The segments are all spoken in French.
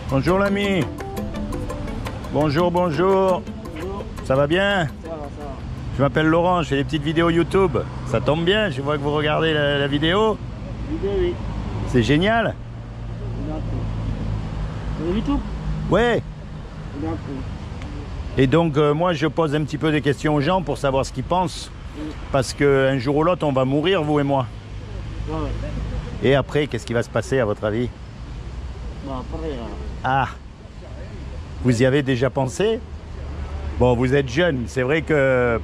Bonjour l'ami. Bonjour, bonjour. Ça va bien? Ça va. Je m'appelle Laurent, je fais des petites vidéos YouTube. Ça tombe bien, je vois que vous regardez la vidéo. Oui. C'est génial. D'accord. Vous avez tout? Ouais. D'accord. Et donc moi je pose un petit peu des questions aux gens pour savoir ce qu'ils pensent. Parce qu'un jour ou l'autre on va mourir, vous et moi. Ouais. Et après, qu'est-ce qui va se passer à votre avis? Bah après, Ah, vous y avez déjà pensé? Bon, vous êtes jeune, c'est vrai que...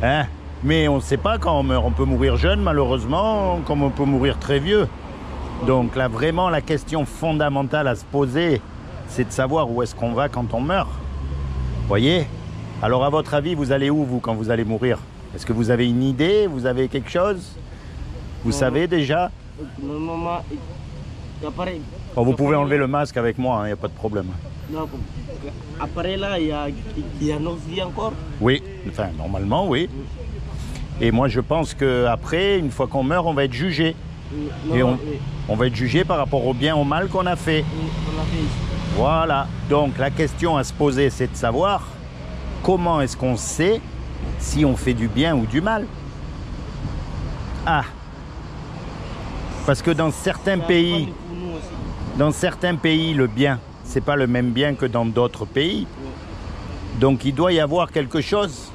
Hein? Mais on ne sait pas quand on meurt. On peut mourir jeune, malheureusement, comme on peut mourir très vieux. Donc là, vraiment, la question fondamentale à se poser, c'est de savoir où est-ce qu'on va quand on meurt. Voyez? Alors, à votre avis, vous allez où, vous, quand vous allez mourir? Est-ce que vous avez une idée? Vous avez quelque chose? Vous savez déjà? normalement, après... Bon, vous pouvez enlever le masque avec moi, il n'y a pas de problème. Non, après là, il y a notre vie encore. Oui, enfin, normalement, oui. Et moi, je pense qu'après, une fois qu'on meurt, on va être jugé. Et on va être jugé par rapport au bien, au mal qu'on a fait. On l'a fait ici. Voilà. Donc, la question à se poser, c'est de savoir comment est-ce qu'on sait si on fait du bien ou du mal. Ah. Parce que dans certains pays, le bien, c'est pas le même bien que dans d'autres pays. Donc il doit y avoir quelque chose.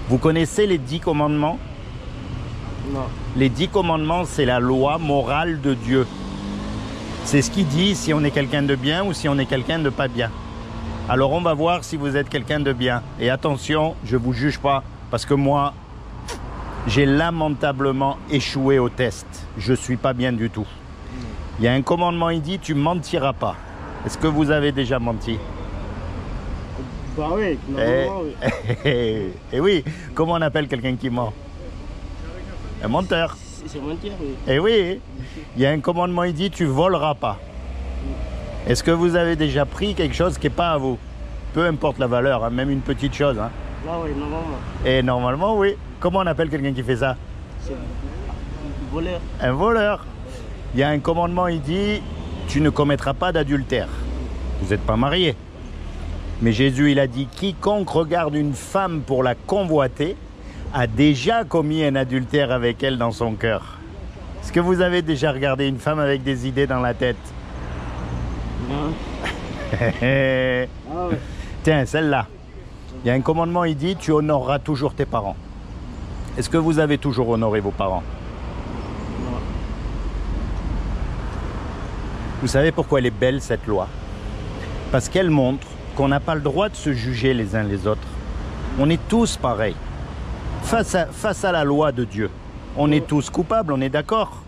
Vous connaissez les 10 commandements? Non. Les 10 commandements, c'est la loi morale de Dieu. C'est ce qui dit si on est quelqu'un de bien ou si on est quelqu'un de pas bien. Alors on va voir si vous êtes quelqu'un de bien. Et attention, je vous juge pas, parce que moi, j'ai lamentablement échoué au test. Je suis pas bien du tout. Il y a un commandement, il dit, tu mentiras pas. Est-ce que vous avez déjà menti? Bah oui, normalement, oui. Et oui, comment on appelle quelqu'un qui ment? Un menteur. C'est mentir, oui. Et oui, il y a un commandement, il dit, tu voleras pas. Est-ce que vous avez déjà pris quelque chose qui n'est pas à vous? Peu importe la valeur, hein, même une petite chose. Hein. Là, oui, normalement. Et normalement, oui. Comment on appelle quelqu'un qui fait ça? C'est un voleur. Un voleur. Il y a un commandement, il dit, tu ne commettras pas d'adultère. Vous n'êtes pas marié. Mais Jésus, il a dit, quiconque regarde une femme pour la convoiter a déjà commis un adultère avec elle dans son cœur. Est-ce que vous avez déjà regardé une femme avec des idées dans la tête? Non. Ah ouais. Tiens, celle-là. Il y a un commandement, il dit, tu honoreras toujours tes parents. Est-ce que vous avez toujours honoré vos parents? Non. Vous savez pourquoi elle est belle, cette loi? Parce qu'elle montre qu'on n'a pas le droit de se juger les uns les autres. On est tous pareils. Face à la loi de Dieu, on est tous coupables, on est d'accord?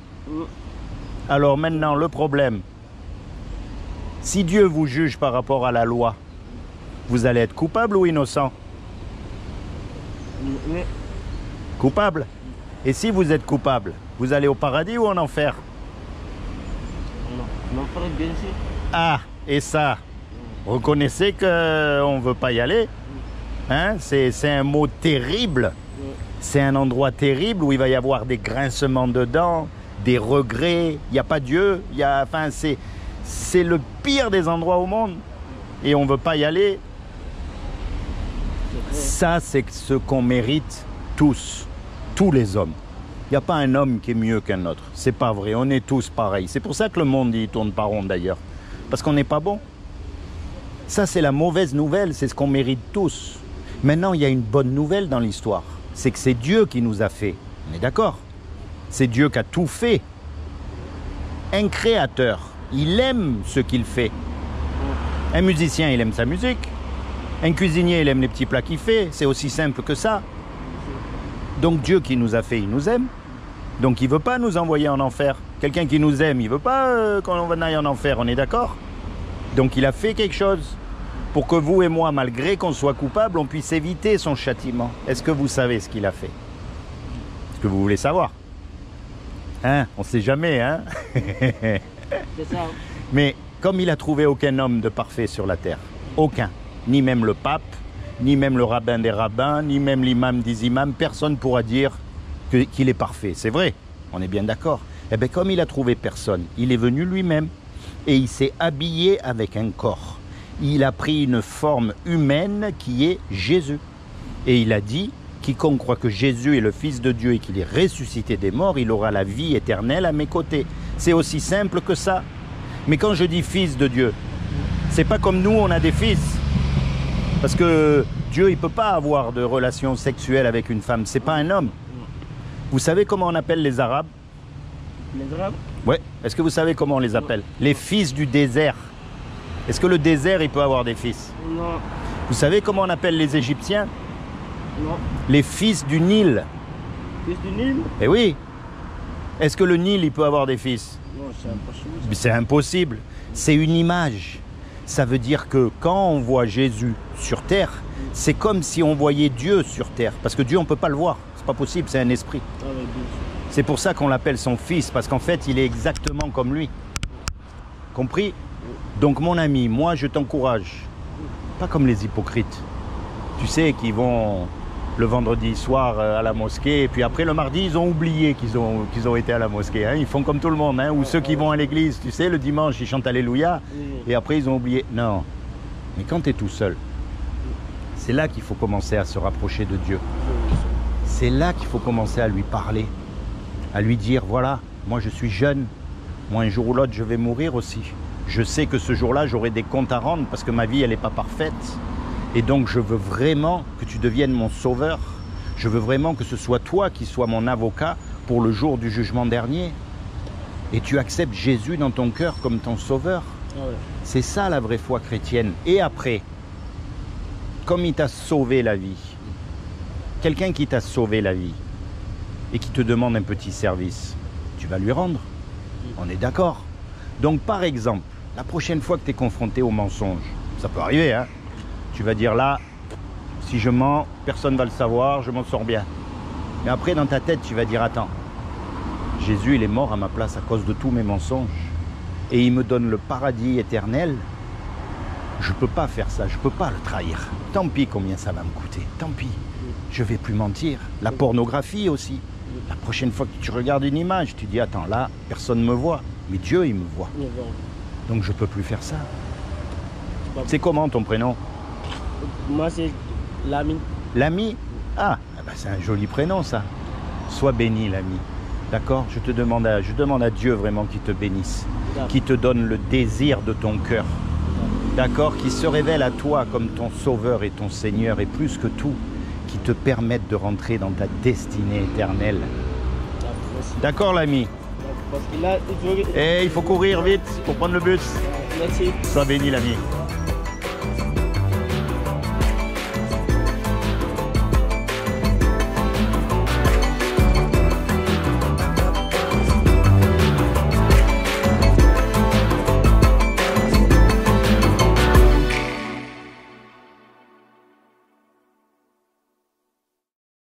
Alors maintenant, le problème, si Dieu vous juge par rapport à la loi, vous allez être coupable ou innocent? Oui. Coupable. Et si vous êtes coupable, vous allez au paradis ou en enfer? Non, frère, bien sûr. Ah, et ça, reconnaissez qu'on ne veut pas y aller. Hein? C'est un mot terrible. C'est un endroit terrible où il va y avoir des grincements de dents, des regrets. Il n'y a pas Dieu. Enfin, c'est le pire des endroits au monde. Et on ne veut pas y aller. Ça, c'est ce qu'on mérite tous les hommes. Il n'y a pas un homme qui est mieux qu'un autre. C'est pas vrai, on est tous pareils. C'est pour ça que le monde il tourne pas rond d'ailleurs. Parce qu'on n'est pas bon. Ça, c'est la mauvaise nouvelle, c'est ce qu'on mérite tous. Maintenant, il y a une bonne nouvelle dans l'histoire. C'est que c'est Dieu qui nous a fait. On est d'accord? C'est Dieu qui a tout fait. Un créateur, il aime ce qu'il fait. Un musicien, il aime sa musique. Un cuisinier, il aime les petits plats qu'il fait. C'est aussi simple que ça. Donc Dieu qui nous a fait, il nous aime. Donc il ne veut pas nous envoyer en enfer. Quelqu'un qui nous aime, il ne veut pas qu'on aille en enfer, on est d'accord? Donc il a fait quelque chose pour que vous et moi, malgré qu'on soit coupable, on puisse éviter son châtiment. Est-ce que vous savez ce qu'il a fait? Est-ce que vous voulez savoir? Hein? On ne sait jamais, hein? C'est ça. Mais comme il a trouvé aucun homme de parfait sur la terre, aucun, ni même le pape, ni même le rabbin des rabbins, ni même l'imam des imams, personne ne pourra dire qu'il est parfait. C'est vrai, on est bien d'accord. Eh bien, comme il a trouvé personne, il est venu lui-même et il s'est habillé avec un corps. Il a pris une forme humaine qui est Jésus. Et il a dit, quiconque croit que Jésus est le Fils de Dieu et qu'il est ressuscité des morts, il aura la vie éternelle à mes côtés. C'est aussi simple que ça. Mais quand je dis Fils de Dieu, c'est pas comme nous, on a des fils. Parce que Dieu, il peut pas avoir de relation sexuelle avec une femme. C'est pas un homme. Vous savez comment on appelle les Arabes? Les Arabes? Ouais. Est-ce que vous savez comment on les appelle? Les fils du désert. Est-ce que le désert, il peut avoir des fils? Non. Vous savez comment on appelle les Égyptiens? Non. Les fils du Nil. Fils du Nil? Eh oui. Est-ce que le Nil, il peut avoir des fils? Non, c'est impossible. C'est impossible. C'est une image. Ça veut dire que quand on voit Jésus sur terre, c'est comme si on voyait Dieu sur terre. Parce que Dieu, on ne peut pas le voir. C'est pas possible, c'est un esprit. Ah, oui, bien sûr. C'est pour ça qu'on l'appelle son fils, parce qu'en fait, il est exactement comme lui. Compris? Donc mon ami, moi je t'encourage, pas comme les hypocrites, tu sais, qui vont le vendredi soir à la mosquée, et puis après le mardi, ils ont oublié qu'ils ont été à la mosquée. Hein. Ils font comme tout le monde, hein. Ou ceux qui vont à l'église, tu sais, le dimanche, ils chantent Alléluia, et après ils ont oublié. Non, mais quand tu es tout seul, c'est là qu'il faut commencer à se rapprocher de Dieu. C'est là qu'il faut commencer à lui parler, à lui dire, voilà, moi je suis jeune, moi un jour ou l'autre je vais mourir aussi. Je sais que ce jour-là j'aurai des comptes à rendre parce que ma vie elle n'est pas parfaite. Et donc je veux vraiment que tu deviennes mon sauveur. Je veux vraiment que ce soit toi qui sois mon avocat pour le jour du jugement dernier. Et tu acceptes Jésus dans ton cœur comme ton sauveur. Ah, ouais. C'est ça la vraie foi chrétienne. Et après, comme il t'a sauvé la vie, quelqu'un qui t'a sauvé la vie et qui te demande un petit service, tu vas lui rendre. On est d'accord? Donc par exemple, la prochaine fois que tu es confronté au mensonge, ça peut arriver, hein? Tu vas dire là, si je mens, personne ne va le savoir, je m'en sors bien. Mais après dans ta tête, tu vas dire, attends, Jésus il est mort à ma place à cause de tous mes mensonges. Et il me donne le paradis éternel. Je ne peux pas faire ça, je ne peux pas le trahir. Tant pis combien ça va me coûter, tant pis. Je ne vais plus mentir. La pornographie aussi. La prochaine fois que tu regardes une image, tu dis, attends, là, personne ne me voit. Mais Dieu, il me voit. Donc je ne peux plus faire ça. C'est comment ton prénom? Moi, c'est l'ami. L'ami? Ah, ben c'est un joli prénom ça. Sois béni l'ami. D'accord? Je demande à Dieu vraiment qu'il te bénisse. Qu'il te donne le désir de ton cœur. D'accord? Qu'il se révèle à toi comme ton sauveur et ton Seigneur. Et plus que tout, qu'il te permette de rentrer dans ta destinée éternelle. D'accord l'ami? Parce que là, il faut courir vite pour prendre le bus. Merci. Sois béni l'ami.